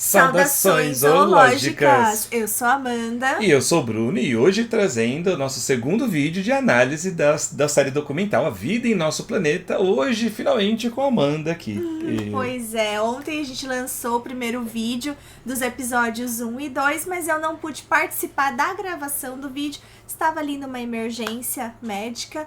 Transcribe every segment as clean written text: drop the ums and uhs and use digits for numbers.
Saudações zoológicas! Eu sou a Amanda. E eu sou o Bruno, e hoje trazendo o nosso segundo vídeo de análise da série documental A Vida em Nosso Planeta, hoje finalmente com a Amanda aqui. Pois é, ontem a gente lançou o primeiro vídeo dos episódios 1 e 2, mas eu não pude participar da gravação do vídeo, estava ali numa emergência médica.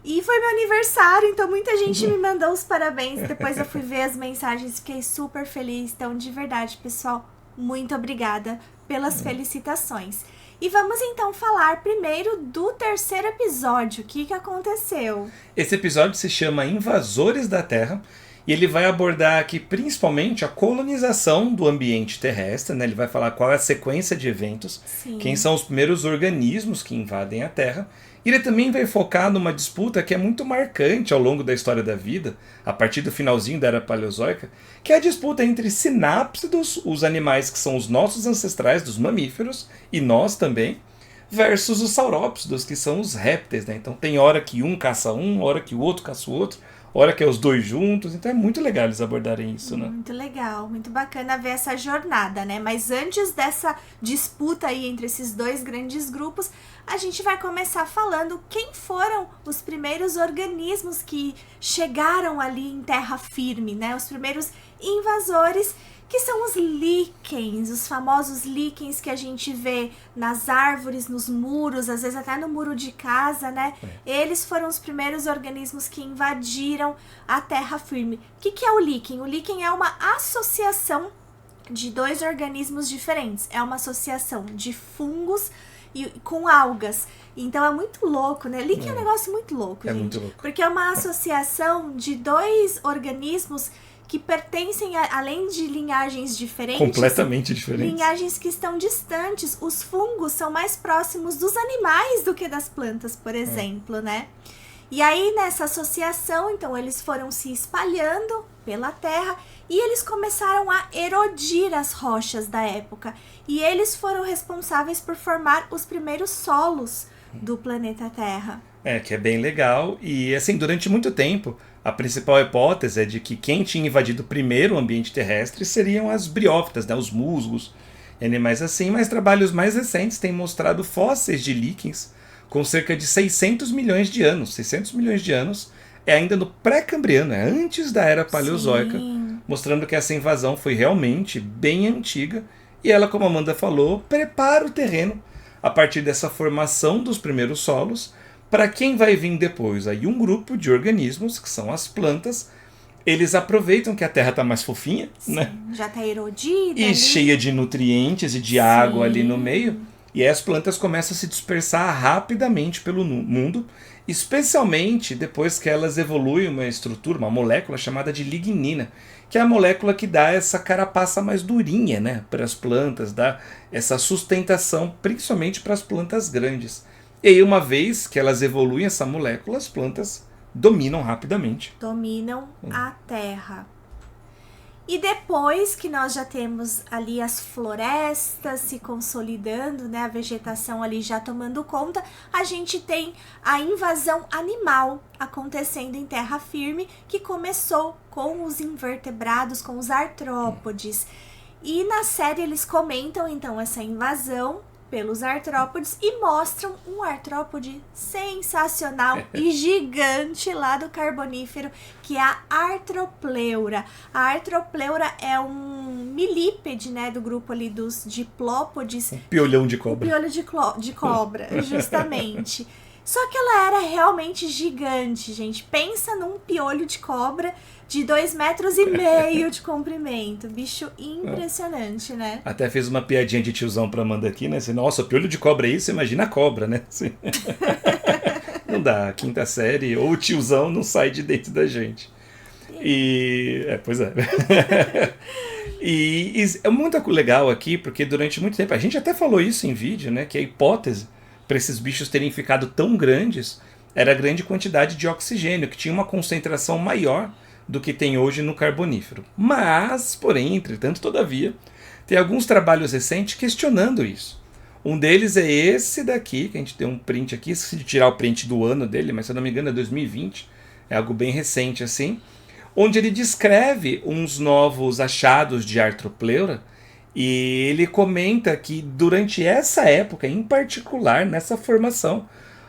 E foi meu aniversário, então muita gente me mandou os parabéns. Depois eu fui ver as mensagens, fiquei super feliz. Então, de verdade, pessoal, muito obrigada pelas felicitações. E vamos então falar primeiro do terceiro episódio. O que aconteceu? Esse episódio se chama Invasores da Terra. E ele vai abordar aqui principalmente a colonização do ambiente terrestre, né? Ele vai falar qual é a sequência de eventos, Sim. Quem são os primeiros organismos que invadem a Terra. E ele também vai focar numa disputa que é muito marcante ao longo da história da vida, a partir do finalzinho da Era Paleozoica, que é a disputa entre sinápsidos, os animais que são os nossos ancestrais, dos mamíferos, e nós também, versus os saurópodos, que são os répteis, né? Então tem hora que um caça um, hora que o outro caça o outro, hora que é os dois juntos, então é muito legal eles abordarem isso, né? Muito legal, muito bacana ver essa jornada, né? Mas antes dessa disputa aí entre esses dois grandes grupos, a gente vai começar falando quem foram os primeiros organismos que chegaram ali em terra firme, né? Os primeiros invasores, que são os líquens, os famosos líquens que a gente vê nas árvores, nos muros, às vezes até no muro de casa, né? Eles foram os primeiros organismos que invadiram a terra firme. O que é o líquen? O líquen é uma associação de dois organismos diferentes. É uma associação de fungos e com algas. Então é muito louco, né? Líquen é um negócio muito louco, gente. Muito louco. Porque é uma associação de dois organismos que pertencem, além de linhagens diferentes, Completamente diferentes. linhagens que estão distantes. Os fungos são mais próximos dos animais do que das plantas, por exemplo, né? E aí, nessa associação, então, eles foram se espalhando pela terra e eles começaram a erodir as rochas da época. E eles foram responsáveis por formar os primeiros solos do planeta Terra. Que é bem legal. E, assim, durante muito tempo, a principal hipótese é de que quem tinha invadido primeiro o ambiente terrestre seriam as briófitas, né, os musgos, animais assim, mas trabalhos mais recentes têm mostrado fósseis de líquens com cerca de 600 milhões de anos. 600 milhões de anos é ainda no pré-cambriano, é antes da Era Paleozoica, Sim. mostrando que essa invasão foi realmente bem antiga e ela, como a Amanda falou, prepara o terreno a partir dessa formação dos primeiros solos para quem vai vir depois. Aí um grupo de organismos, que são as plantas, eles aproveitam que a terra está mais fofinha, Sim, né? já está erodida. E ali. cheia de nutrientes e de água ali no meio. E aí as plantas começam a se dispersar rapidamente pelo mundo, especialmente depois que elas evoluem uma estrutura, uma molécula chamada de lignina, que é a molécula que dá essa carapaça mais durinha, né, para as plantas, dá essa sustentação principalmente para as plantas grandes. E aí, uma vez que elas evoluem essa molécula, as plantas dominam rapidamente. Dominam a terra. E depois que nós já temos ali as florestas se consolidando, né, a vegetação ali já tomando conta, a gente tem a invasão animal acontecendo em terra firme, que começou com os invertebrados, com os artrópodes. E na série eles comentam então essa invasão pelos artrópodes e mostram um artrópode sensacional e gigante lá do Carbonífero, que é a Artropleura. A Artropleura é um milípede, né, do grupo ali dos diplópodes. Um piolhão de O cobra. piolho de cobra, justamente. Só que ela era realmente gigante, gente. Pensa num piolho de cobra de 2,5 metros de comprimento. Bicho impressionante, né? Até fez uma piadinha de tiozão pra Amanda aqui, né? Assim, nossa, piolho de cobra é isso? Imagina a cobra, né? Assim. Não dá, a quinta série ou o tiozão não sai de dentro da gente. Pois é. E é muito legal aqui, porque durante muito tempo, a gente até falou isso em vídeo, né? Que a hipótese para esses bichos terem ficado tão grandes era a grande quantidade de oxigênio, que tinha uma concentração maior do que tem hoje no Carbonífero. Mas, porém, entretanto, todavia, tem alguns trabalhos recentes questionando isso. Um deles é esse daqui, que a gente tem um print aqui, esqueci de tirar o print do ano dele, mas se eu não me engano é 2020, é algo bem recente assim, onde ele descreve uns novos achados de Artropleura E ele comenta que durante essa época, em particular, nessa formação,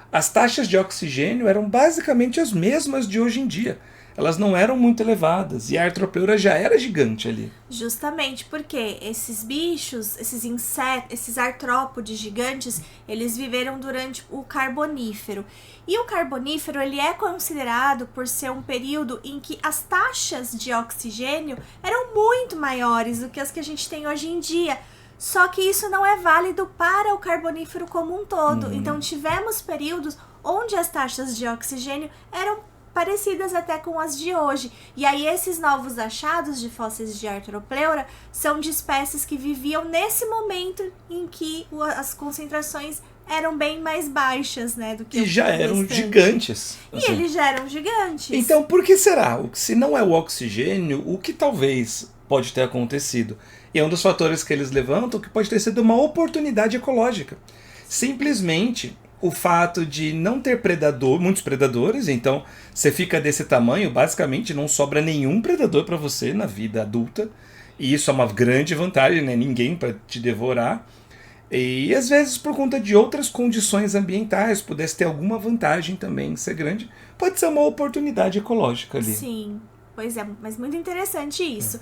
as taxas de oxigênio eram basicamente as mesmas de hoje em dia. Elas não eram muito elevadas e a Artropleura já era gigante ali. Justamente porque esses bichos, esses insetos, esses artrópodes gigantes, eles viveram durante o Carbonífero. E o Carbonífero, ele é considerado por ser um período em que as taxas de oxigênio eram muito maiores do que as que a gente tem hoje em dia. Só que isso não é válido para o Carbonífero como um todo. Então tivemos períodos onde as taxas de oxigênio eram parecidas até com as de hoje. E aí esses novos achados de fósseis de Artropleura são de espécies que viviam nesse momento em que as concentrações eram bem mais baixas, né, do que e já eram gigantes. E eles já eram gigantes. Então, por que será? Se não é o oxigênio, o que talvez pode ter acontecido? E é um dos fatores que eles levantam que pode ter sido uma oportunidade ecológica. Simplesmente o fato de não ter muitos predadores, então você fica desse tamanho, basicamente não sobra nenhum predador para você na vida adulta, e isso é uma grande vantagem, né? Ninguém para te devorar, e às vezes por conta de outras condições ambientais, pudesse ter alguma vantagem também em ser grande, pode ser uma oportunidade ecológica ali. Sim, pois é, mas muito interessante isso.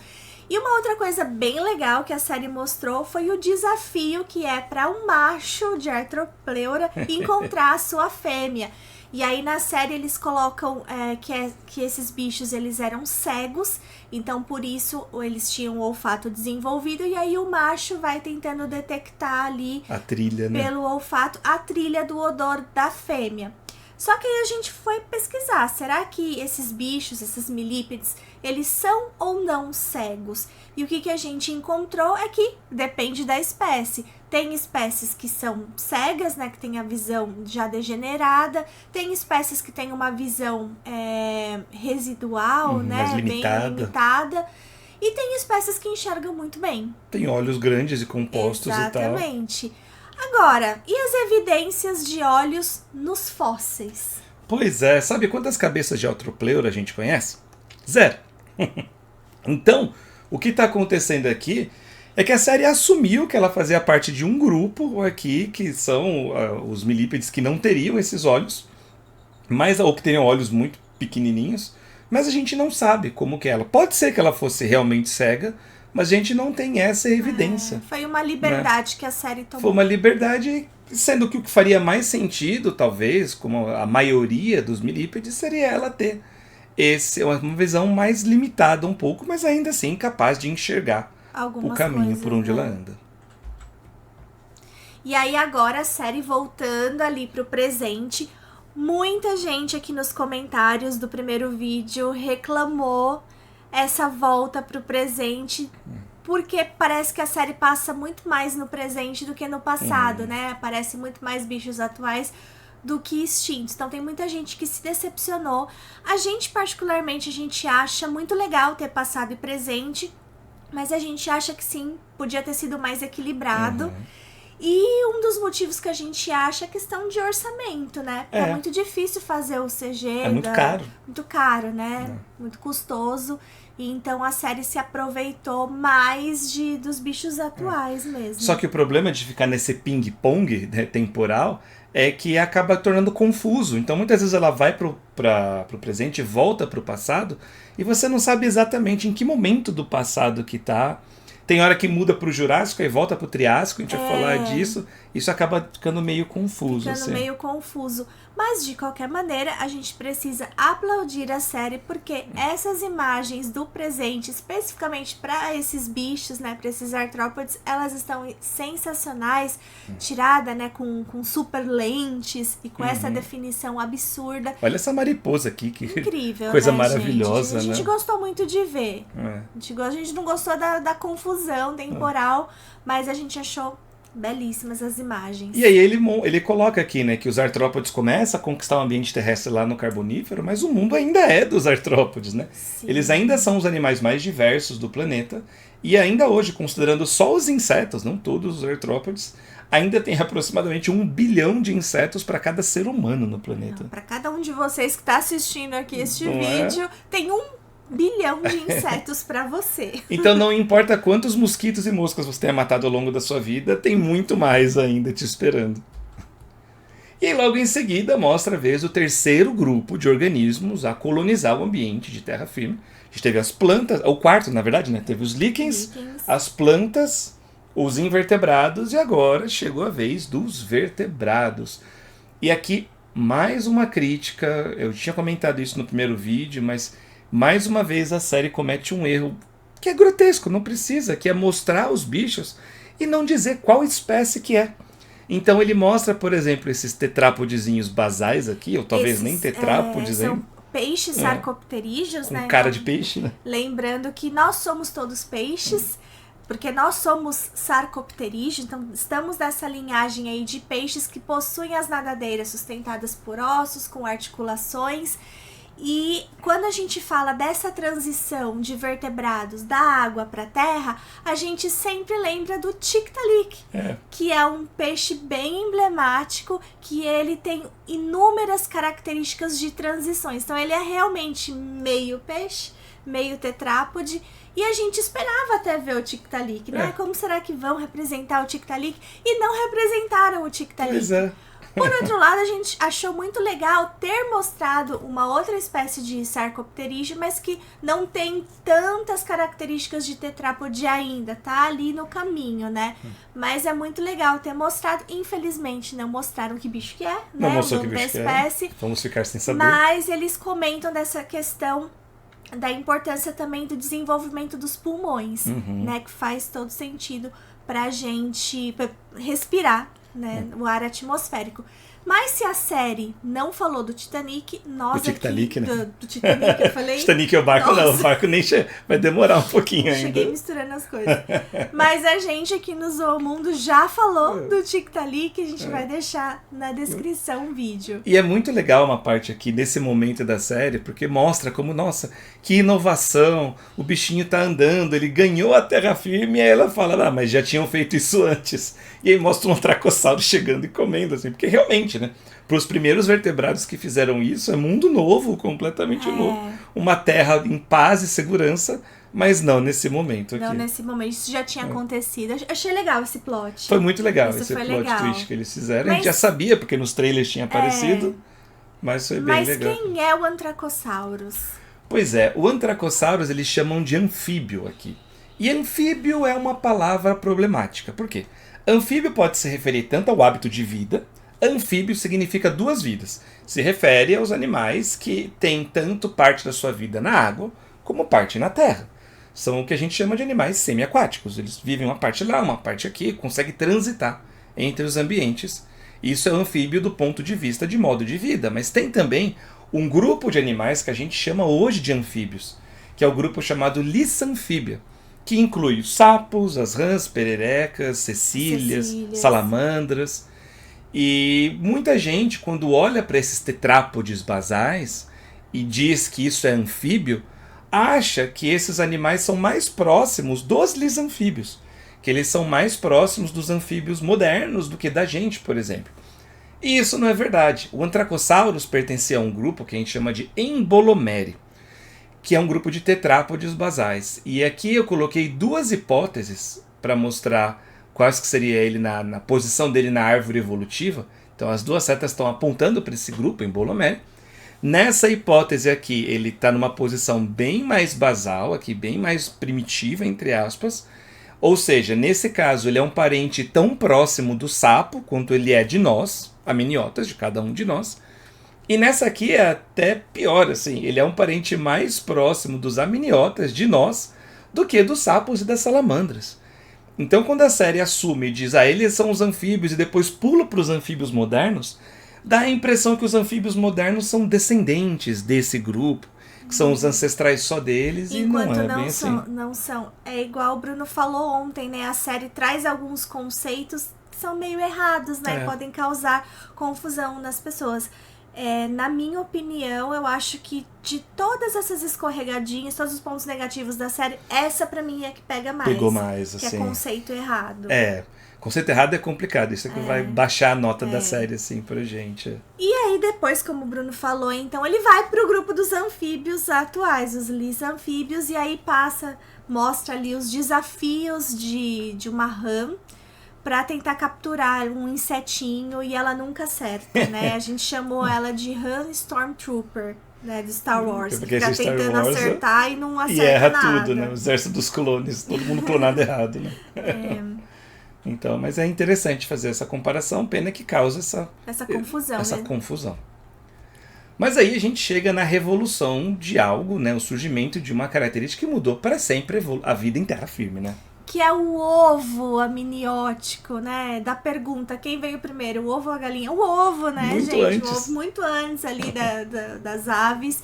E uma outra coisa bem legal que a série mostrou foi o desafio que é para um macho de Artropleura encontrar a sua fêmea. E aí na série eles colocam que esses bichos eles eram cegos, então por isso eles tinham o olfato desenvolvido, e aí o macho vai tentando detectar ali a trilha, né? Pelo olfato a trilha do odor da fêmea. Só que aí a gente foi pesquisar, será que esses bichos, esses milípedes, eles são ou não cegos? E o que a gente encontrou é que depende da espécie. Tem espécies que são cegas, né, que tem a visão já degenerada. Tem espécies que têm uma visão residual, né, bem limitada. E tem espécies que enxergam muito bem. Tem olhos grandes e compostos. Exatamente. Agora, e as evidências de olhos nos fósseis? Pois é, sabe quantas cabeças de Artropleura a gente conhece? 0. Então, o que está acontecendo aqui é que a série assumiu que ela fazia parte de um grupo aqui, que são os milípedes que não teriam esses olhos, ou que teriam olhos muito pequenininhos, mas a gente não sabe como que ela. Pode ser que ela fosse realmente cega, mas a gente não tem essa evidência. Foi uma liberdade, né, que a série tomou. Foi uma liberdade, sendo que o que faria mais sentido, talvez, como a maioria dos milípedes, seria ela ter uma visão mais limitada um pouco, mas ainda assim capaz de enxergar algumas o caminho coisas, por onde, né, ela anda. E aí agora a série voltando ali pro presente, muita gente aqui nos comentários do primeiro vídeo reclamou essa volta pro presente, porque parece que a série passa muito mais no presente do que no passado, né? Aparece muito mais bichos atuais do que extintos. Então tem muita gente que se decepcionou. A gente particularmente, a gente acha muito legal ter passado e presente, mas a gente acha que sim, podia ter sido mais equilibrado. E um dos motivos que a gente acha é a questão de orçamento, né? É muito difícil fazer o CG. É muito caro. Muito caro, né? Muito custoso. E então a série se aproveitou mais dos bichos atuais mesmo. Só que o problema de ficar nesse ping-pong, né, temporal é que acaba tornando confuso. Então muitas vezes ela vai pro presente e volta pro passado e você não sabe exatamente em que momento do passado que tá. Tem hora que muda pro Jurássico e volta pro Triássico, a gente vai falar disso. Isso acaba ficando meio confuso. Meio confuso. Mas, de qualquer maneira, a gente precisa aplaudir a série, porque essas imagens do presente, especificamente para esses bichos, né, para esses artrópodes, elas estão sensacionais, tirada, né, com super lentes e com essa definição absurda. Olha essa mariposa aqui, que incrível, coisa, né, maravilhosa, gente? A gente gostou muito de ver. A gente não gostou da confusão temporal, mas a gente achou belíssimas as imagens. E aí ele coloca aqui, né, que os artrópodes começam a conquistar o ambiente terrestre lá no Carbonífero, mas o mundo ainda é dos artrópodes, né? Sim. Eles ainda são os animais mais diversos do planeta, e ainda hoje, considerando só os insetos, não todos os artrópodes, ainda tem aproximadamente 1 bilhão de insetos para cada ser humano no planeta. Para cada um de vocês que está assistindo aqui este vídeo, tem 1 bilhão de insetos para você. Então não importa quantos mosquitos e moscas você tenha matado ao longo da sua vida, tem muito mais ainda te esperando. E aí, logo em seguida mostra a vez o terceiro grupo de organismos a colonizar o ambiente de terra firme. A gente teve as plantas, o quarto na verdade, né? Teve os líquens, as plantas, os invertebrados e agora chegou a vez dos vertebrados. E aqui mais uma crítica, eu tinha comentado isso no primeiro vídeo, mas mais uma vez a série comete um erro que é grotesco, não precisa, que é mostrar os bichos e não dizer qual espécie que é. Então ele mostra, por exemplo, esses tetrápodezinhos basais aqui, ou talvez nem tetrápodes ainda. São peixes sarcopterígeos, com né? Cara de peixe, né? Lembrando que nós somos todos peixes, porque nós somos sarcopterígeos, então estamos nessa linhagem aí de peixes que possuem as nadadeiras sustentadas por ossos, com articulações. E quando a gente fala dessa transição de vertebrados da água para a terra, a gente sempre lembra do Tiktaalik, que é um peixe bem emblemático, que ele tem inúmeras características de transições. Então ele é realmente meio peixe, meio tetrápode, e a gente esperava até ver o Tiktaalik, né? Como será que vão representar o Tiktaalik? E não representaram o Tiktaalik. Pois é. Por outro lado, a gente achou muito legal ter mostrado uma outra espécie de sarcopterígeo, mas que não tem tantas características de tetrápode ainda, tá ali no caminho, né? Mas é muito legal ter mostrado. Infelizmente, não mostraram que bicho que é, não né? mostrou O nome que da bicho espécie. Que é. Vamos ficar sem saber. Mas eles comentam dessa questão da importância também do desenvolvimento dos pulmões, né? Que faz todo sentido pra gente respirar, né, o ar atmosférico. Mas se a série não falou do Titanic, nós do aqui... Né? Do Titanic, eu falei... Titanic é o barco, não. O barco nem vai demorar um pouquinho ainda. Cheguei misturando as coisas. Mas a gente aqui no Zoomundo já falou do Tiktaalik, a gente vai deixar na descrição o vídeo. E é muito legal uma parte aqui, nesse momento da série, porque mostra como, nossa, que inovação, o bichinho tá andando, ele ganhou a terra firme, e aí ela fala, mas já tinham feito isso antes. E aí mostra um antracossauro chegando e comendo, assim, porque realmente, né, para os primeiros vertebrados que fizeram isso, é mundo novo, completamente novo. Uma terra em paz e segurança, mas não nesse momento aqui. Não nesse momento, isso já tinha acontecido. Achei legal esse plot. Foi muito legal isso esse plot legal. twist que eles fizeram. A gente já sabia, porque nos trailers tinha aparecido, mas foi bem legal. Mas quem é o Antracosaurus? Pois é, o Antracosaurus eles chamam de anfíbio aqui. E anfíbio é uma palavra problemática. Por quê? Anfíbio pode se referir tanto ao hábito de vida. Anfíbio significa duas vidas. Se refere aos animais que têm tanto parte da sua vida na água como parte na terra. São o que a gente chama de animais semiaquáticos. Eles vivem uma parte lá, uma parte aqui, conseguem transitar entre os ambientes. Isso é anfíbio do ponto de vista de modo de vida. Mas tem também um grupo de animais que a gente chama hoje de anfíbios, que é o grupo chamado Lissanfíbia, que inclui os sapos, as rãs, pererecas, cecílias, salamandras. E muita gente, quando olha para esses tetrápodes basais e diz que isso é anfíbio, acha que esses animais são mais próximos dos lisanfíbios, que eles são mais próximos dos anfíbios modernos do que da gente, por exemplo. E isso não é verdade. O Antracosaurus pertencia a um grupo que a gente chama de Embolomere, que é um grupo de tetrápodes basais. E aqui eu coloquei duas hipóteses para mostrar quais que seria ele na posição dele na árvore evolutiva. Então as duas setas estão apontando para esse grupo, Embolomere. Nessa hipótese aqui, ele está numa posição bem mais basal, aqui bem mais primitiva, entre aspas. Ou seja, nesse caso, ele é um parente tão próximo do sapo quanto ele é de nós, aminiotas, de cada um de nós. E nessa aqui é até pior, assim, ele é um parente mais próximo dos aminiotas, de nós, do que dos sapos e das salamandras. Então, quando a série assume e diz, eles são os anfíbios e depois pula para os anfíbios modernos, dá a impressão que os anfíbios modernos são descendentes desse grupo, que são os ancestrais só deles, enquanto e não é bem assim. Não são. É igual o Bruno falou ontem, né? A série traz alguns conceitos que são meio errados, né? Podem causar confusão nas pessoas. Na minha opinião, eu acho que de todas essas escorregadinhas, todos os pontos negativos da série, essa pra mim é que pega mais. Pegou mais, que assim. é conceito errado. Conceito errado é complicado. Isso é que vai baixar a nota da série, assim, pra gente. E aí depois, como o Bruno falou, então ele vai pro grupo dos anfíbios atuais, os Lis anfíbios, e aí mostra ali os desafios de uma rã pra tentar capturar um insetinho e ela nunca acerta, né? A gente chamou ela de Han Stormtrooper, né, de Star Wars. Porque Fica tentando acertar e não acerta nada. E erra nada. tudo, né? O exército dos clones, todo mundo clonado errado, né? Então, mas é interessante fazer essa comparação, pena que causa essa confusão, confusão. Mas aí a gente chega na revolução de algo, né? O surgimento de uma característica que mudou para sempre a vida em terra firme, né? Que é o ovo amniótico, né? Da pergunta, quem veio primeiro, o ovo ou a galinha? O ovo, né, muito gente? Antes. O ovo muito antes ali das aves.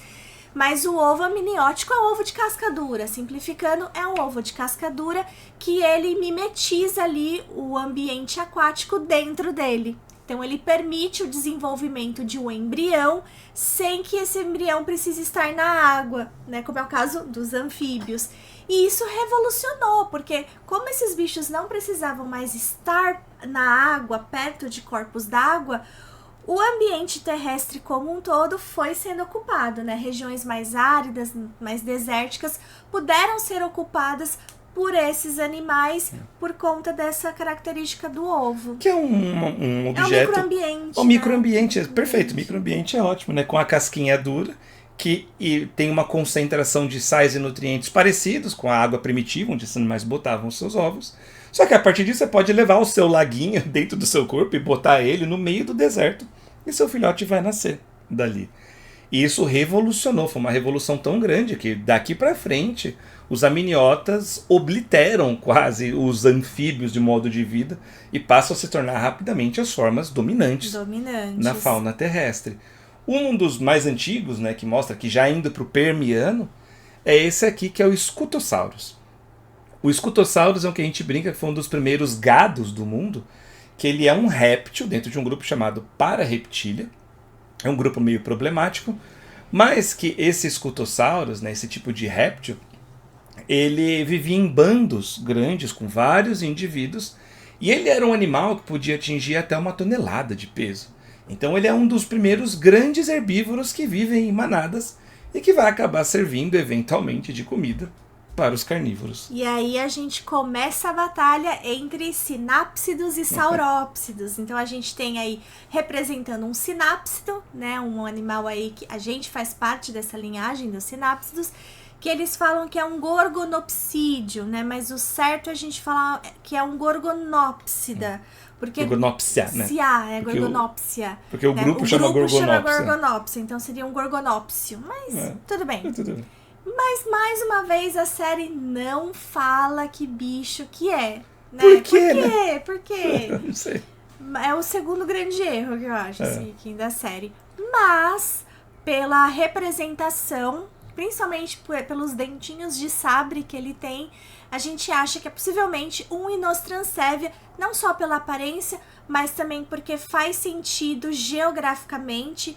Mas o ovo amniótico é um ovo de casca dura. Simplificando, é um ovo de casca dura que ele mimetiza ali o ambiente aquático dentro dele. Então, ele permite o desenvolvimento de um embrião sem que esse embrião precise estar na água, né? Como é o caso dos anfíbios. E isso revolucionou, porque como esses bichos não precisavam mais estar na água, perto de corpos d'água, o ambiente terrestre como um todo foi sendo ocupado, né? Regiões mais áridas, mais desérticas, puderam ser ocupadas por esses animais por conta dessa característica do ovo. Que é um objeto... É um microambiente. O microambiente, perfeito. O microambiente é ótimo, né? Com a casquinha dura, que tem uma concentração de sais e nutrientes parecidos com a água primitiva, onde os animais botavam os seus ovos. Só que a partir disso você pode levar o seu laguinho dentro do seu corpo e botar ele no meio do deserto e seu filhote vai nascer dali. E isso revolucionou, foi uma revolução tão grande que daqui para frente os amniotas obliteram quase os anfíbios de modo de vida e passam a se tornar rapidamente as formas dominantes na fauna terrestre. Um dos mais antigos, né, que mostra que já indo para o Permiano, é esse aqui que é o Scutosaurus. O Scutosaurus é o que a gente brinca que foi um dos primeiros gados do mundo, que ele é um réptil dentro de um grupo chamado Parareptilia. É um grupo meio problemático, mas que esse Scutosaurus, né, esse tipo de réptil, ele vivia em bandos grandes com vários indivíduos e ele era um animal que podia atingir até 1 tonelada de peso. Então ele é um dos primeiros grandes herbívoros que vivem em manadas e que vai acabar servindo eventualmente de comida para os carnívoros. E aí a gente começa a batalha entre sinápsidos e saurópsidos. Então a gente tem aí representando um sinápsido, né, um animal aí que a gente faz parte dessa linhagem dos sinápsidos, que eles falam que é um gorgonopsídeo, né, mas o certo é a gente falar que é um gorgonópsida. Porque Gorgonopsia, né? Gorgonopsia. Porque o grupo chama gorgonopsia, então seria um gorgonópsio. Mas tudo bem. Mas, mais uma vez, a série não fala que bicho que é. Né? Por quê? Né? Por quê? Não sei. É o segundo grande erro que eu acho assim, da série. Mas, pela representação, principalmente pelos dentinhos de sabre que ele tem, a gente acha que é possivelmente um Inostrancevia, não só pela aparência, mas também porque faz sentido geograficamente.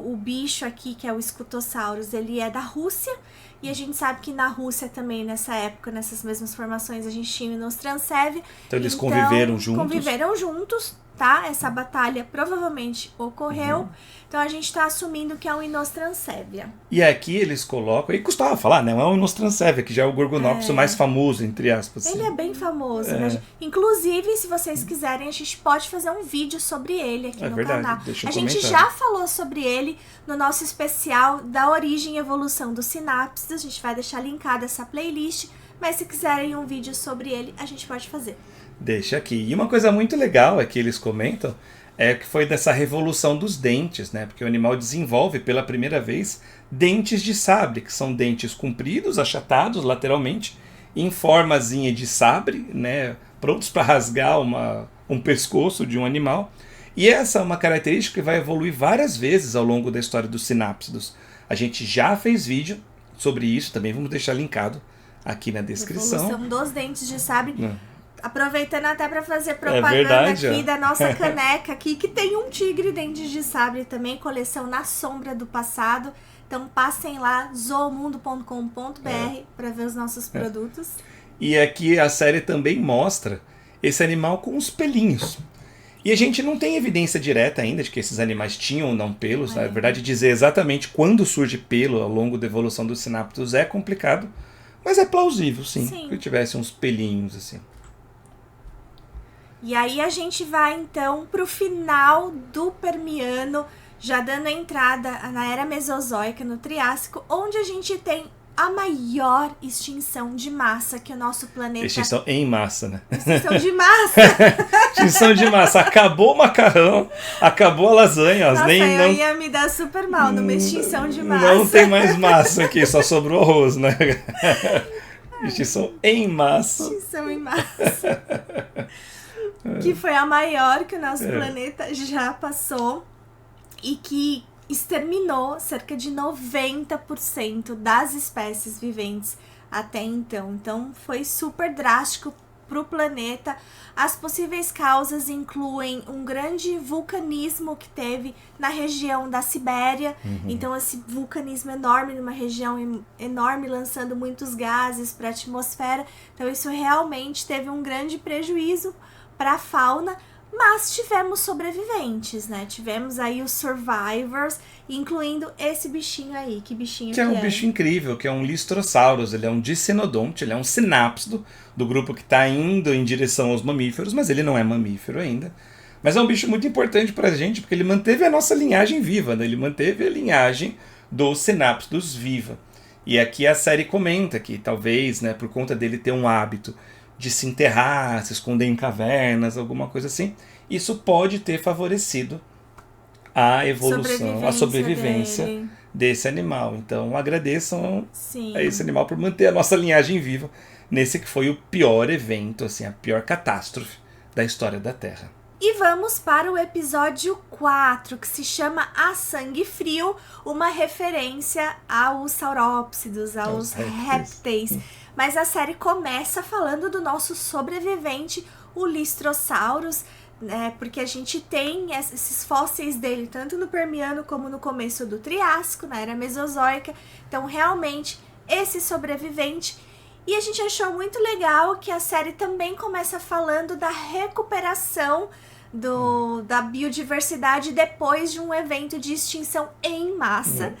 O bicho aqui, que é o Scutosaurus, ele é da Rússia, e a gente sabe que na Rússia também, nessa época, nessas mesmas formações, a gente tinha o Inostrancevia. Então eles conviveram juntos? Conviveram juntos, tá? Essa batalha provavelmente ocorreu. Então a gente tá assumindo que é um Inostrancevia. E aqui eles colocam, e custava falar, né? É um Inostrancevia, que já é o Gorgonopsis mais famoso, entre aspas. Ele é bem famoso, né? Inclusive, se vocês quiserem, a gente pode fazer um vídeo sobre ele aqui no canal. Deixa eu a gente já falou sobre ele no nosso especial da origem e evolução dos sinápsidos. A gente vai deixar linkada essa playlist, mas se quiserem um vídeo sobre ele, a gente pode fazer. Deixa aqui. E uma coisa muito legal é que eles comentam que foi dessa revolução dos dentes, né? Porque o animal desenvolve pela primeira vez dentes de sabre, que são dentes compridos, achatados lateralmente, em formazinha de sabre, né? Prontos para rasgar um pescoço de um animal. E essa é uma característica que vai evoluir várias vezes ao longo da história dos sinápsidos. A gente já fez vídeo sobre isso, também vamos deixar linkado aqui na descrição. Evolução dos dentes de sabre. Aproveitando até para fazer propaganda verdade, aqui ó. da nossa caneca aqui, que tem um tigre dentes de sabre também, coleção Na Sombra do Passado. Então passem lá, zoomundo.com.br para ver os nossos produtos. E aqui a série também mostra esse animal com os pelinhos. E a gente não tem evidência direta ainda de que esses animais tinham ou não pelos. Na verdade, dizer exatamente quando surge pelo ao longo da evolução dos sinápteros é complicado, mas é plausível, sim. Que tivesse uns pelinhos assim. E aí a gente vai então pro final do Permiano, já dando entrada na Era Mesozoica, no Triássico, onde a gente tem a maior extinção de massa que o nosso planeta... Extinção em massa, né? Extinção de massa! Extinção de massa. Acabou o macarrão, acabou a lasanha. Nossa, nem, eu não... ia me dar super mal numa extinção de massa. Não tem mais massa aqui, só sobrou arroz, né? Extinção em massa. Extinção em massa. Que foi a maior que o nosso planeta já passou e que exterminou cerca de 90% das espécies viventes até então. Então foi super drástico para o planeta. As possíveis causas incluem um grande vulcanismo que teve na região da Sibéria. Então esse vulcanismo enorme numa região enorme, lançando muitos gases para a atmosfera. Então isso realmente teve um grande prejuízo para a fauna, mas tivemos sobreviventes, né? Tivemos aí os survivors, incluindo esse bichinho aí. Que bichinho que é? Que é um bicho incrível, que é um Listrosaurus. Ele é um dicenodonte, ele é um sinápsido do grupo que está indo em direção aos mamíferos, mas ele não é mamífero ainda. Mas é um bicho muito importante para a gente, porque ele manteve a nossa linhagem viva, né? Ele manteve a linhagem dos sinápsidos viva. E aqui a série comenta que talvez, né, por conta dele ter um hábito de se enterrar, se esconder em cavernas, alguma coisa assim, isso pode ter favorecido a evolução, a sobrevivência desse animal. Então agradeçam a esse animal por manter a nossa linhagem viva nesse que foi o pior evento, assim, a pior catástrofe da história da Terra. E vamos para o episódio 4, que se chama A Sangue Frio, uma referência aos saurópsidos, aos répteis. Mas a série começa falando do nosso sobrevivente, o Listrosaurus, né? Porque a gente tem esses fósseis dele tanto no Permiano como no começo do Triássico, na Era Mesozoica. Então, realmente, esse sobrevivente. E a gente achou muito legal que a série também começa falando da recuperação da biodiversidade depois de um evento de extinção em massa.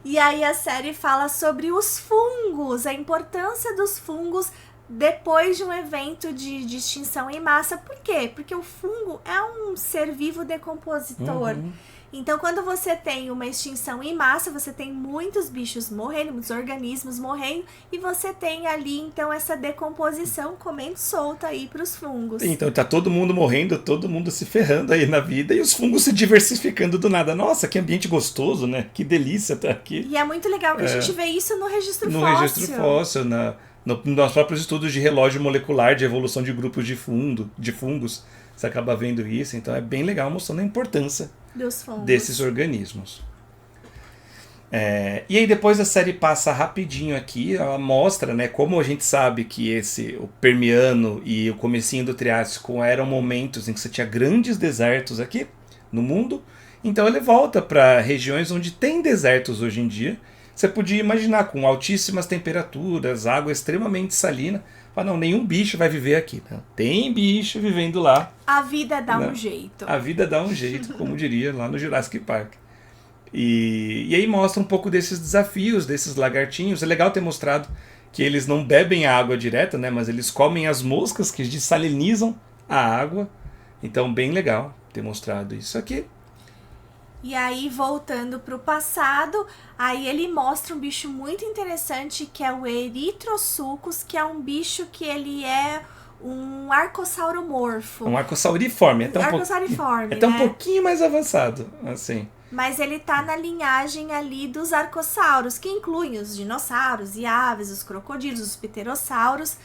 E aí a série fala sobre os fungos, a importância dos fungos depois de um evento de extinção em massa. Por quê? Porque o fungo é um ser vivo decompositor. Então, quando você tem uma extinção em massa, você tem muitos bichos morrendo, muitos organismos morrendo, e você tem ali, então, essa decomposição comendo solta aí para os fungos. Então, tá todo mundo morrendo, todo mundo se ferrando aí na vida, e os fungos se diversificando do nada. Nossa, que ambiente gostoso, né? Que delícia estar aqui. E é muito legal que a gente vê isso no registro fóssil. No registro fóssil, nos próprios estudos de relógio molecular, de evolução de grupos de fungos, você acaba vendo isso. Então, é bem legal, mostrando a importância desses organismos. E aí depois a série passa rapidinho aqui, ela mostra, né, como a gente sabe que o Permiano e o comecinho do Triássico eram momentos em que você tinha grandes desertos aqui no mundo. Então ele volta para regiões onde tem desertos hoje em dia. Você podia imaginar com altíssimas temperaturas, água extremamente salina. Não, nenhum bicho vai viver aqui. Não. Tem bicho vivendo lá. A vida dá um jeito. A vida dá um jeito, como diria lá no Jurassic Park. E aí mostra um pouco desses desafios, desses lagartinhos. É legal ter mostrado que eles não bebem a água direta, né? Mas eles comem as moscas que desalinizam a água. Então, bem legal ter mostrado isso aqui. E aí, voltando para o passado, aí ele mostra um bicho muito interessante, que é o Erythrosuchus, que é um bicho que ele é um arcossauromorfo. Um arcossauriforme. Arcossauriforme, até um pouquinho mais avançado, assim. Mas ele tá na linhagem ali dos arcossauros, que incluem os dinossauros e aves, os crocodilos, os pterossauros.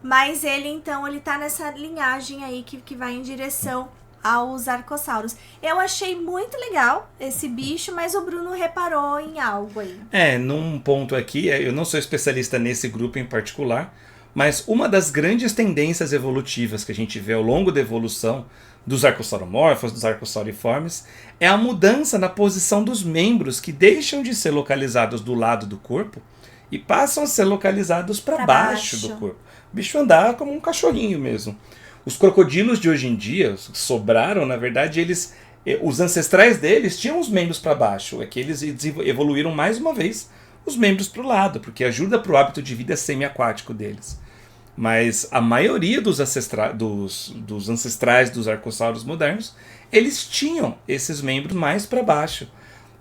Mas ele tá nessa linhagem aí que vai em direção aos arcossauros. Eu achei muito legal esse bicho, mas o Bruno reparou em algo aí. Num ponto aqui, eu não sou especialista nesse grupo em particular, Mas uma das grandes tendências evolutivas que a gente vê ao longo da evolução dos arcosauromorfos, dos arcosauriformes, é a mudança na posição dos membros que deixam de ser localizados do lado do corpo e passam a ser localizados para baixo do corpo. O bicho andar como um cachorrinho mesmo. Os crocodilos de hoje em dia, os que sobraram, na verdade, os ancestrais deles tinham os membros para baixo. É que eles evoluíram mais uma vez os membros para o lado, porque ajuda para o hábito de vida semiaquático deles. Mas a maioria dos ancestrais dos arcossauros modernos, eles tinham esses membros mais para baixo.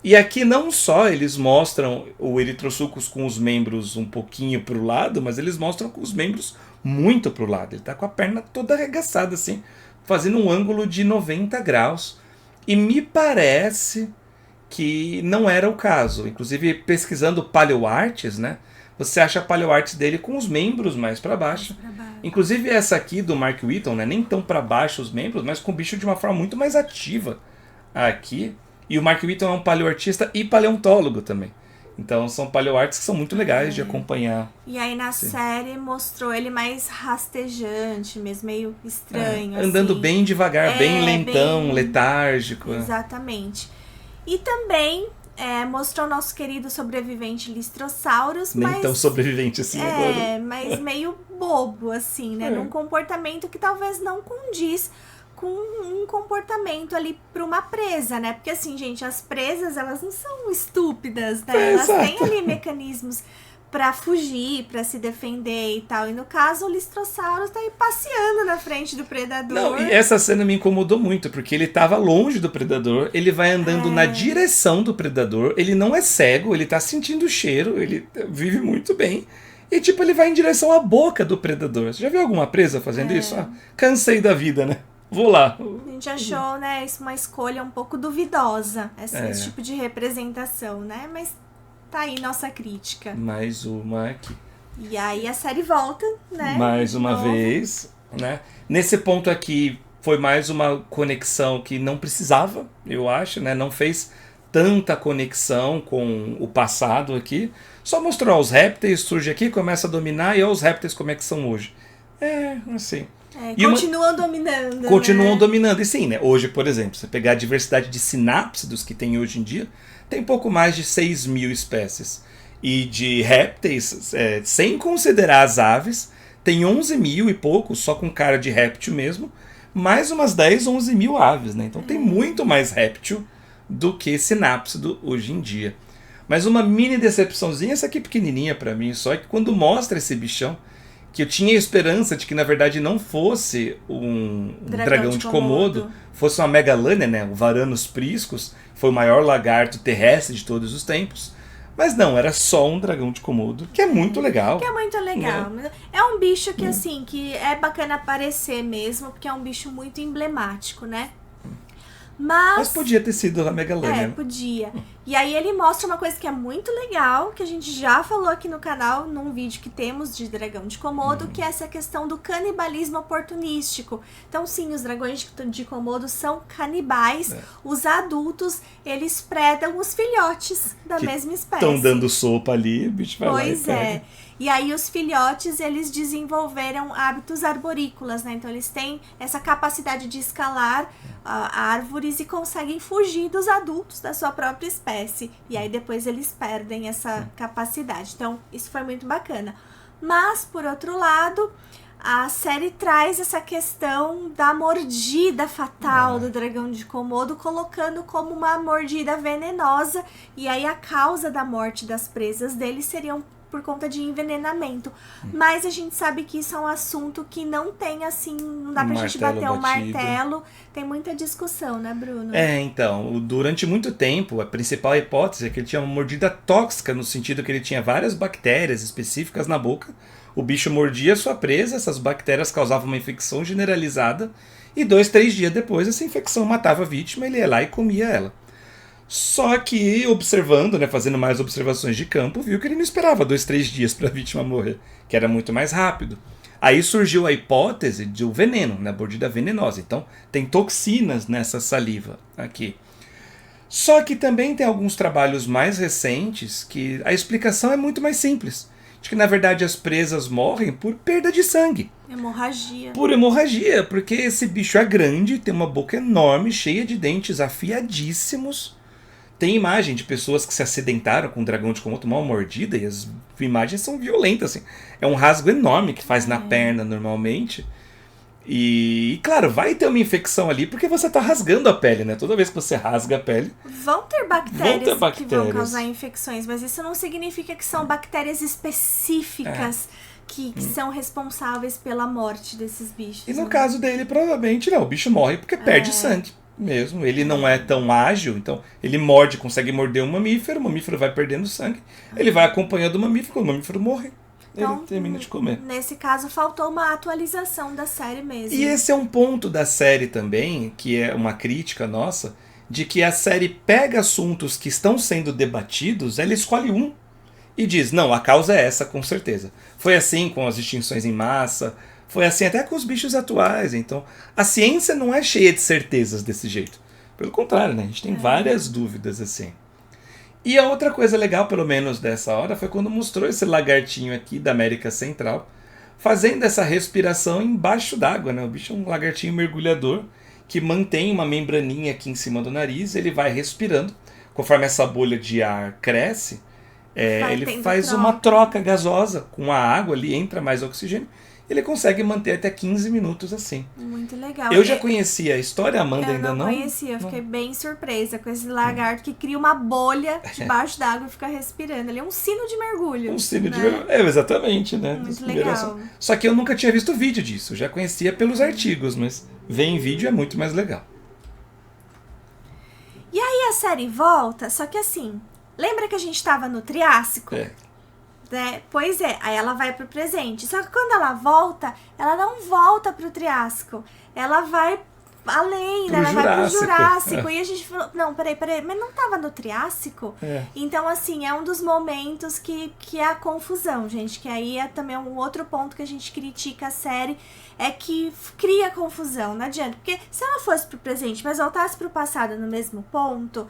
E aqui não só eles mostram o Erythrosuchus com os membros um pouquinho para o lado, mas eles mostram com os membros muito para o lado. Ele está com a perna toda arregaçada, assim, fazendo um ângulo de 90 graus. E me parece que não era o caso. Inclusive, pesquisando paleoartes, né? Você acha a paleoarte dele com os membros mais para baixo. Inclusive essa aqui do Mark Whitton, né, nem tão para baixo os membros, mas com o bicho de uma forma muito mais ativa aqui. E o Mark Whitton é um paleoartista e paleontólogo também. Então são paleoartes que são muito legais de acompanhar. E aí na série mostrou ele mais rastejante, mesmo meio estranho. Andando assim. bem devagar, bem lentão, letárgico. Exatamente. E também mostrou o nosso querido sobrevivente Lystrosaurus. Nem tão sobrevivente assim agora. Mas meio bobo, assim, né? Num comportamento que talvez não condiz com um comportamento ali para uma presa, né? Porque assim, gente, as presas, elas não são estúpidas, né? Elas têm ali mecanismos para fugir, para se defender e tal. E no caso, o Lystrosaurus tá aí passeando na frente do predador. Não, e essa cena me incomodou muito, porque ele tava longe do predador, ele vai andando na direção do predador, ele não é cego, ele tá sentindo o cheiro, ele vive muito bem. E tipo, ele vai em direção à boca do predador. Você já viu alguma presa fazendo isso? Cansei da vida, né? Vou lá. A gente achou, né, isso uma escolha um pouco duvidosa, esse tipo de representação, né? Mas tá aí nossa crítica. Mais uma aqui. E aí a série volta, né? Mais uma vez, né? Nesse ponto aqui foi mais uma conexão que não precisava, eu acho, né? Não fez tanta conexão com o passado aqui. Só mostrou os répteis, surge aqui, começa a dominar, e olha os répteis como é que são hoje. Assim. Continuam dominando. Continuam dominando. E sim, né? Hoje, por exemplo, você pegar a diversidade de sinápsidos que tem hoje em dia, tem pouco mais de 6.000 espécies. E de répteis, sem considerar as aves, tem 11.000 e pouco, só com cara de réptil mesmo, mais umas 10, 11.000 aves, né? Então tem muito mais réptil do que sinápsido hoje em dia. Mas uma mini decepçãozinha, essa aqui pequenininha pra mim, só que quando mostra esse bichão, que eu tinha esperança de que na verdade não fosse um dragão de Komodo, fosse uma megalânia, né? O Varanus priscus, foi o maior lagarto terrestre de todos os tempos. Mas não, era só um dragão de Komodo, que é muito legal. Que é muito legal. É um bicho que, assim, que é bacana aparecer mesmo, porque é um bicho muito emblemático, né? Mas podia ter sido a megalânia. Podia. E aí ele mostra uma coisa que é muito legal, que a gente já falou aqui no canal, num vídeo que temos de dragão de Komodo, que é essa questão do canibalismo oportunístico. Então sim, os dragões de Komodo são canibais. Os adultos, eles predam os filhotes da mesma espécie. Estão dando sopa ali, o bicho vai lá e pega. E aí os filhotes, eles desenvolveram hábitos arborícolas, né? Então eles têm essa capacidade de escalar árvores e conseguem fugir dos adultos da sua própria espécie. E aí depois eles perdem essa capacidade. Então isso foi muito bacana. Mas, por outro lado, a série traz essa questão da mordida fatal do dragão de Komodo, colocando como uma mordida venenosa. E aí a causa da morte das presas dele seriam por conta de envenenamento. Mas a gente sabe que isso é um assunto que não tem, assim, não dá pra gente bater o martelo. Tem muita discussão, né, Bruno? Então, durante muito tempo, a principal hipótese é que ele tinha uma mordida tóxica, no sentido que ele tinha várias bactérias específicas na boca. O bicho mordia a sua presa, essas bactérias causavam uma infecção generalizada, e 2, 3 dias depois essa infecção matava a vítima, ele ia lá e comia ela. Só que observando, né, fazendo mais observações de campo, viu que ele não esperava 2, 3 dias para a vítima morrer, que era muito mais rápido. Aí surgiu a hipótese do veneno, né, mordida venenosa. Então tem toxinas nessa saliva aqui. Só que também tem alguns trabalhos mais recentes que a explicação é muito mais simples. de que na verdade as presas morrem por perda de sangue. Hemorragia. Por hemorragia, porque esse bicho é grande, tem uma boca enorme, cheia de dentes afiadíssimos. Tem imagem de pessoas que se acidentaram com um dragão de Komodo, uma mordida, e as imagens são violentas, assim. É um rasgo enorme que faz na perna normalmente. E, claro, vai ter uma infecção ali porque você está rasgando a pele, né? Toda vez que você rasga a pele... Vão ter bactérias que vão causar infecções, mas isso não significa que são bactérias específicas que são responsáveis pela morte desses bichos. E no caso dele, provavelmente não. O bicho morre porque perde sangue mesmo. Ele não é tão ágil, então ele morde, consegue morder um mamífero, o mamífero vai perdendo sangue, ele vai acompanhando o mamífero, quando o mamífero morre. Então, ele termina de comer. Nesse caso, faltou uma atualização da série mesmo. E esse é um ponto da série também, que é uma crítica nossa, de que a série pega assuntos que estão sendo debatidos, ela escolhe um e diz, não, a causa é essa, com certeza. Foi assim com as extinções em massa, foi assim até com os bichos atuais. Então, a ciência não é cheia de certezas desse jeito. Pelo contrário, né? A gente tem várias dúvidas assim. E a outra coisa legal, pelo menos dessa hora, foi quando mostrou esse lagartinho aqui da América Central fazendo essa respiração embaixo d'água, né? O bicho é um lagartinho mergulhador que mantém uma membraninha aqui em cima do nariz, ele vai respirando. Conforme essa bolha de ar cresce, ele faz uma troca gasosa com a água, ali entra mais oxigênio. Ele consegue manter até 15 minutos assim. Muito legal. Eu já conhecia a história, Amanda ainda não? Eu não conhecia, eu fiquei bem surpresa com esse lagarto que cria uma bolha debaixo d'água e fica respirando. Ele é um sino de mergulho. Um sino de mergulho, exatamente, né? Muito legal. Só que eu nunca tinha visto vídeo disso, eu já conhecia pelos artigos, mas ver em vídeo é muito mais legal. E aí a série volta, só que assim, lembra que a gente tava no Triássico? Né? Pois é, aí ela vai pro presente. Só que quando ela volta, ela não volta pro Triássico. Ela vai além, né? Ela vai pro Jurássico. E a gente falou, não, peraí, mas não tava no Triássico? Então, assim, é um dos momentos que é a confusão, gente. Que aí é também um outro ponto que a gente critica a série, é que cria confusão, não adianta. Porque se ela fosse pro presente, mas voltasse pro passado no mesmo ponto...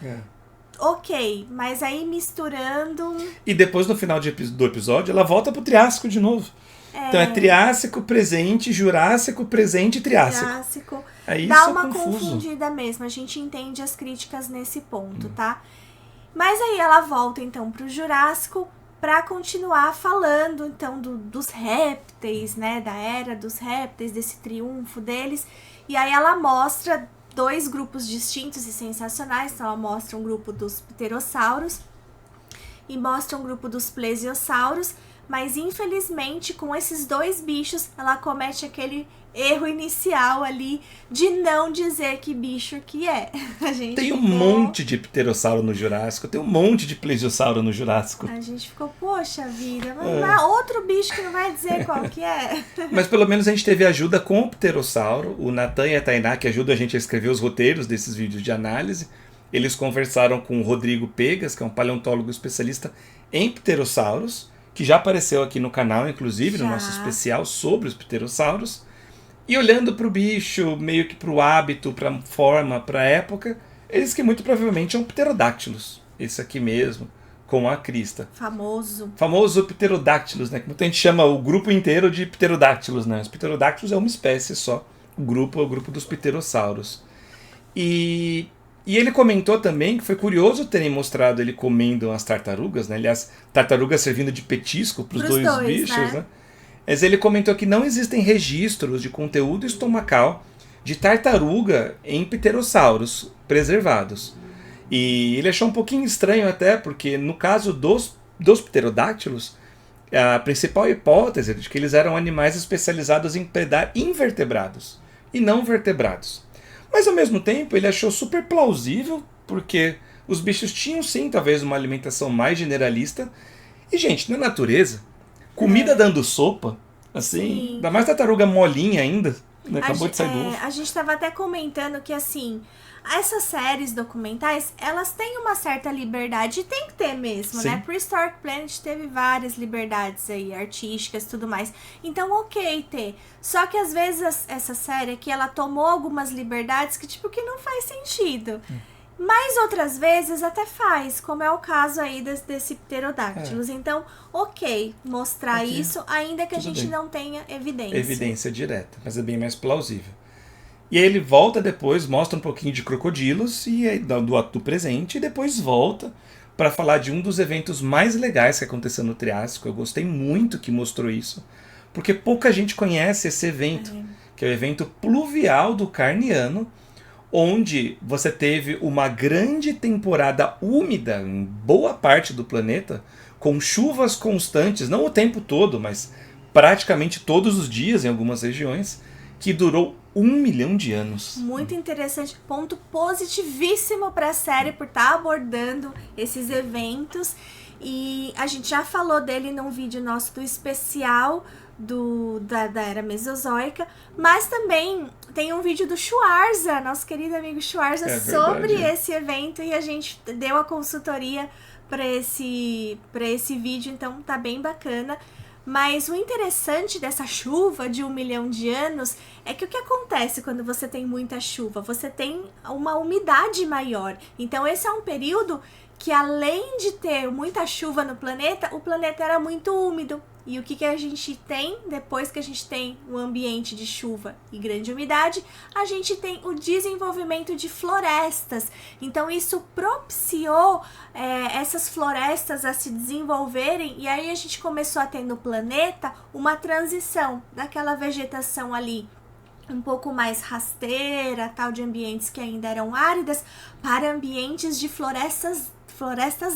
Ok, mas aí misturando... E depois, no final do episódio, ela volta pro Triássico de novo. Então é Triássico, presente, Jurássico, presente e Triássico. Aí dá uma confundida mesmo. A gente entende as críticas nesse ponto, tá? Mas aí ela volta, então, pro Jurássico pra continuar falando, então, dos répteis, né? Da era dos répteis, desse triunfo deles. E aí ela mostra... 2 grupos distintos e sensacionais. Então ela mostra um grupo dos pterossauros e mostra um grupo dos plesiosauros, mas infelizmente com esses 2 bichos ela comete aquele erro inicial ali de não dizer que bicho que é. Tem um monte de pterossauro no Jurássico, tem um monte de plesiosauro no Jurássico. A gente ficou, poxa vida, mas outro bicho que não vai dizer qual que é. Mas pelo menos a gente teve ajuda com o pterossauro, o Natan e a Tainá, que ajudam a gente a escrever os roteiros desses vídeos de análise. Eles conversaram com o Rodrigo Pegas, que é um paleontólogo especialista em pterossauros, que já apareceu aqui no canal, inclusive, no nosso especial sobre os pterossauros. E olhando para o bicho, meio que para o hábito, para a forma, para a época, eles que muito provavelmente são pterodáctilos. Esse aqui mesmo, com a crista. Famoso pterodáctilos, né? Como a gente chama o grupo inteiro de pterodáctilos, né? Os pterodáctilos é uma espécie só. O grupo é o grupo dos pterossauros. E ele comentou também que foi curioso terem mostrado ele comendo as tartarugas, né? Aliás, tartarugas servindo de petisco para os dois bichos, né? Mas ele comentou que não existem registros de conteúdo estomacal de tartaruga em pterossauros preservados. E ele achou um pouquinho estranho até, porque no caso dos pterodáctilos, a principal hipótese é de que eles eram animais especializados em predar invertebrados e não vertebrados. Mas ao mesmo tempo ele achou super plausível, porque os bichos tinham sim talvez uma alimentação mais generalista. E gente, na natureza, comida dando sopa, assim, ainda mais tartaruga molinha ainda, né? Acabou de sair do ovo. A gente estava até comentando que assim, essas séries documentais, elas têm uma certa liberdade, e tem que ter mesmo, né? Prehistoric Planet teve várias liberdades aí, artísticas e tudo mais. Então, ok ter. Só que às vezes essa série aqui, ela tomou algumas liberdades que tipo, que não faz sentido. Mas outras vezes até faz, como é o caso aí desse pterodáctilos. Então, ok, mostrar Aqui, isso, ainda que a tudo gente bem. não tenha evidência. Evidência direta, mas é bem mais plausível. E aí ele volta depois, mostra um pouquinho de crocodilos e aí, do presente, e depois volta para falar de um dos eventos mais legais que aconteceu no Triássico. Eu gostei muito que mostrou isso, porque pouca gente conhece esse evento, que é o evento pluvial do Carniano, onde você teve uma grande temporada úmida em boa parte do planeta, com chuvas constantes, não o tempo todo, mas praticamente todos os dias em algumas regiões, que durou 1 milhão de anos. Muito interessante, ponto positivíssimo para a série por estar abordando esses eventos. E a gente já falou dele num vídeo nosso do especial da Era Mesozoica, mas também tem um vídeo do Schwarza, nosso querido amigo Schwarza, sobre esse evento, e a gente deu a consultoria para esse vídeo, então tá bem bacana. Mas o interessante dessa chuva de 1 milhão de anos é que o que acontece quando você tem muita chuva? Você tem uma umidade maior. Então esse é um período que, além de ter muita chuva no planeta, o planeta era muito úmido. E o que a gente tem depois que a gente tem um ambiente de chuva e grande umidade? A gente tem o desenvolvimento de florestas. Então isso propiciou essas florestas a se desenvolverem, e aí a gente começou a ter no planeta uma transição daquela vegetação ali um pouco mais rasteira, tal, de ambientes que ainda eram áridas, para ambientes de florestas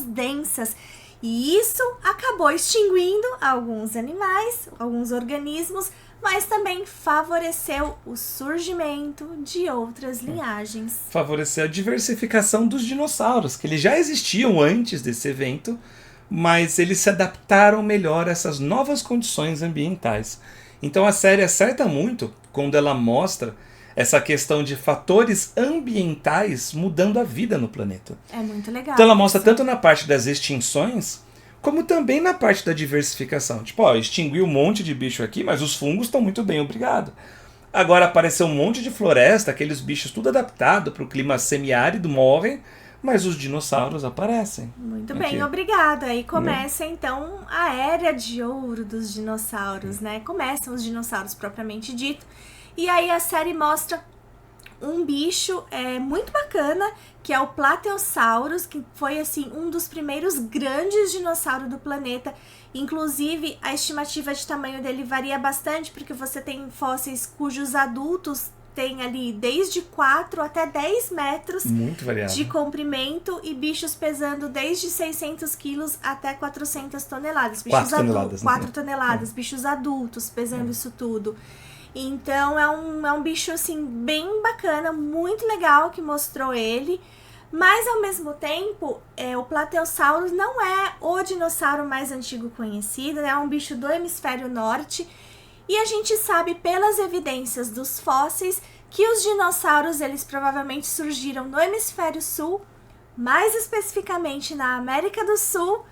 densas. E isso acabou extinguindo alguns animais, alguns organismos, mas também favoreceu o surgimento de outras linhagens. Favoreceu a diversificação dos dinossauros, que eles já existiam antes desse evento, mas eles se adaptaram melhor a essas novas condições ambientais. Então a série acerta muito quando ela mostra essa questão de fatores ambientais mudando a vida no planeta. É muito legal. Então ela mostra tanto na parte das extinções, como também na parte da diversificação. Tipo, ó, extinguiu um monte de bicho aqui, mas os fungos estão muito bem, obrigado. Agora apareceu um monte de floresta, aqueles bichos tudo adaptado para o clima semiárido, morrem, mas os dinossauros aparecem. Muito bem, obrigada. Aí começa então a era de ouro dos dinossauros, né? Começam os dinossauros propriamente dito. E aí a série mostra um bicho muito bacana, que é o Plateosaurus, que foi assim um dos primeiros grandes dinossauros do planeta. Inclusive, a estimativa de tamanho dele varia bastante, porque você tem fósseis cujos adultos têm ali desde 4 até 10 metros de comprimento, e bichos pesando desde 600 quilos até 400 toneladas. Bichos 4 toneladas. 4 toneladas, bichos adultos pesando isso tudo. Então é um bicho assim bem bacana, muito legal que mostrou ele. Mas ao mesmo tempo, o Plateosaurus não é o dinossauro mais antigo conhecido, né? É um bicho do hemisfério norte. E a gente sabe pelas evidências dos fósseis que os dinossauros, eles provavelmente surgiram no hemisfério sul, mais especificamente na América do Sul,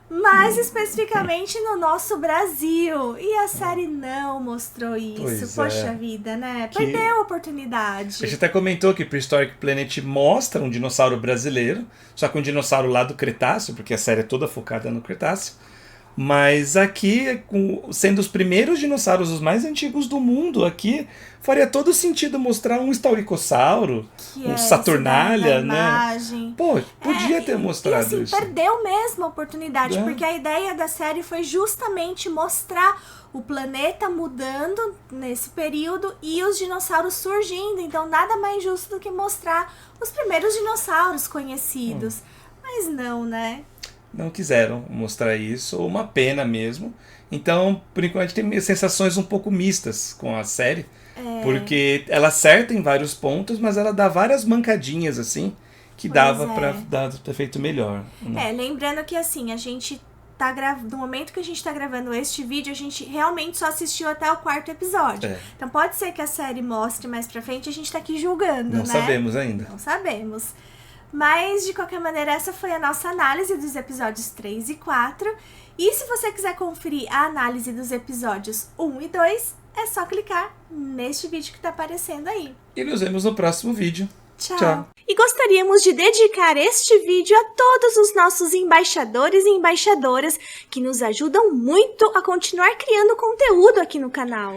mais especificamente no nosso Brasil. E a série não mostrou isso. Poxa vida, né? Perdeu a oportunidade. A gente até comentou que Prehistoric Planet mostra um dinossauro brasileiro, só que um dinossauro lá do Cretáceo, porque a série é toda focada no Cretáceo. Mas aqui, sendo os primeiros dinossauros, os mais antigos do mundo, aqui faria todo sentido mostrar um Stauricossauro, um Saturnalia, né? Pô, podia ter mostrado assim, isso. Perdeu mesmo a oportunidade, porque a ideia da série foi justamente mostrar o planeta mudando nesse período e os dinossauros surgindo. Então nada mais justo do que mostrar os primeiros dinossauros conhecidos. Mas não, né? Não quiseram mostrar isso, uma pena mesmo. Então, por enquanto, a gente tem sensações um pouco mistas com a série, porque ela acerta em vários pontos, mas ela dá várias mancadinhas, assim, que dava pra ter feito melhor. Né? Lembrando que, assim, a gente tá no momento que a gente tá gravando este vídeo, a gente realmente só assistiu até o 4º episódio. Então, pode ser que a série mostre mais pra frente, a gente tá aqui julgando, Não sabemos ainda. Não sabemos. Mas, de qualquer maneira, essa foi a nossa análise dos episódios 3 e 4. E se você quiser conferir a análise dos episódios 1 e 2, é só clicar neste vídeo que está aparecendo aí. E nos vemos no próximo vídeo. Tchau! E gostaríamos de dedicar este vídeo a todos os nossos embaixadores e embaixadoras que nos ajudam muito a continuar criando conteúdo aqui no canal.